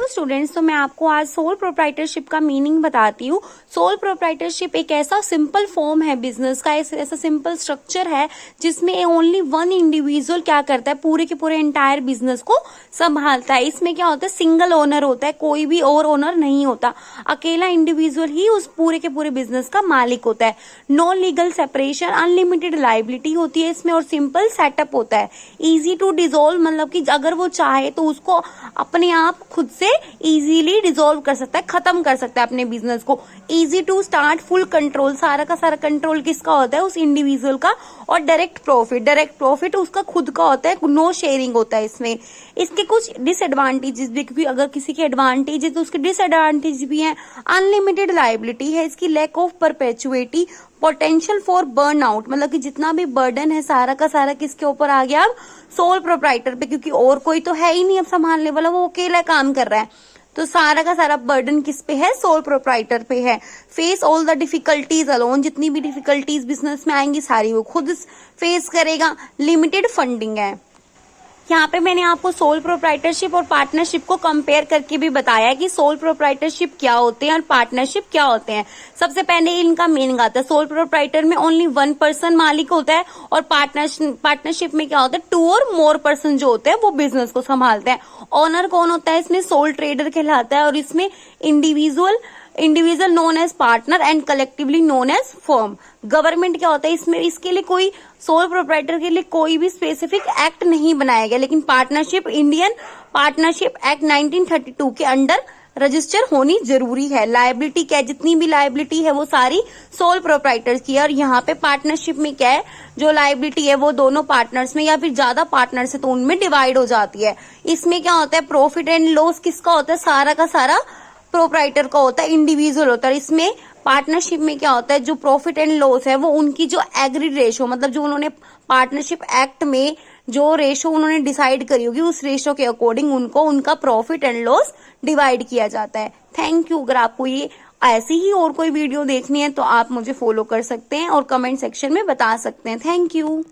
To students, तो मैं आपको आज सोल प्रोप्राइटरशिप का मीनिंग बताती हूँ। सोल प्रोप्राइटरशिप एक ऐसा सिंपल फॉर्म है बिजनेस का, ऐसा सिंपल स्ट्रक्चर है जिसमें ओनली वन इंडिविजुअल क्या करता है, पूरे के पूरे एंटायर बिजनेस को संभालता है। इसमें क्या होता है, सिंगल ओनर होता है, कोई भी और ओनर नहीं होता, अकेला इंडिविजुअल ही उस पूरे के पूरे बिजनेस का मालिक होता है। No legal separation, unlimited liability होती है इसमें और सिंपल सेटअप होता है। इजी टू डिसॉल्व, मतलब कि अगर वो चाहे तो उसको अपने आप खुद से इजीली डिसॉल्व कर सकता है, खत्म कर सकता है अपने बिजनेस को। Easy to start, full control, सारा का सारा कंट्रोल किसका होता है, उस इंडिविजुअल का। और डायरेक्ट प्रॉफिट उसका खुद का होता है, नो शेयरिंग होता है इसमें। इसके कुछ डिसएडवांटेजेस भी, क्योंकि अगर किसी के एडवांटेज है तो उसके डिसएडवांटेज भी हैं। अनलिमिटेड लाइबिलिटी है इसकी, lack of perpetuity, potential for burn out, मतलब कि जितना भी बर्डन है सारा का सारा किसके ऊपर आ गया, अब सोल प्रोप्राइटर पे, क्योंकि और कोई तो है ही नहीं अब संभालने वाला, वो अकेला काम कर रहा है। तो सारा का सारा बर्डन किस पे है, सोल प्रोप्राइटर पे है। Face all the difficulties alone, जितनी भी डिफिकल्टीज बिजनेस में आएंगी सारी वो खुद फेस करेगा। लिमिटेड फंडिंग है। यहाँ पे मैंने आपको सोल प्रोप्राइटरशिप और पार्टनरशिप को कंपेयर करके भी बताया कि सोल प्रोप्राइटरशिप क्या होते हैं और पार्टनरशिप क्या होते हैं। सबसे पहले इनका मीनिंग आता है, सोल प्रोप्राइटर में ओनली वन पर्सन मालिक होता है और पार्टनरशिप में क्या होता है, टू और मोर पर्सन जो होते हैं वो बिजनेस को संभालते हैं। ओनर कौन होता है इसमें, सोल ट्रेडर कहलाता है। और इसमें individual known as partner and collectively known as firm. Government क्या होता है इसमें, इसके लिए कोई सोल प्रोप्राइटर के लिए कोई भी स्पेसिफिक एक्ट नहीं बनाया गया, लेकिन पार्टनरशिप, इंडियन पार्टनरशिप एक्ट 1932 के अंडर रजिस्टर होनी जरूरी है। लायबिलिटी क्या है, जितनी भी लायबिलिटी है वो सारी सोल प्रोप्राइटर्स की है। और यहाँ पे पार्टनरशिप में क्या है, जो लायबिलिटी है वो दोनों पार्टनर्स में या फिर ज्यादा पार्टनर्स है तो उनमें डिवाइड हो जाती है। इसमें क्या होता है, प्रॉफिट एंड लॉस किसका होता है, सारा का सारा प्रोप्राइटर का होता है, इंडिविजुअल होता है। इसमें पार्टनरशिप में क्या होता है, जो प्रॉफिट एंड लॉस है वो उनकी जो एग्रीड रेशो, मतलब जो उन्होंने पार्टनरशिप एक्ट में जो रेशो उन्होंने डिसाइड करी होगी उस रेशो के अकॉर्डिंग उनको उनका प्रॉफिट एंड लॉस डिवाइड किया जाता है। Thank you. अगर आपको ये ऐसी ही और कोई वीडियो देखनी है तो आप मुझे फॉलो कर सकते हैं और कमेंट सेक्शन में बता सकते हैं। Thank you.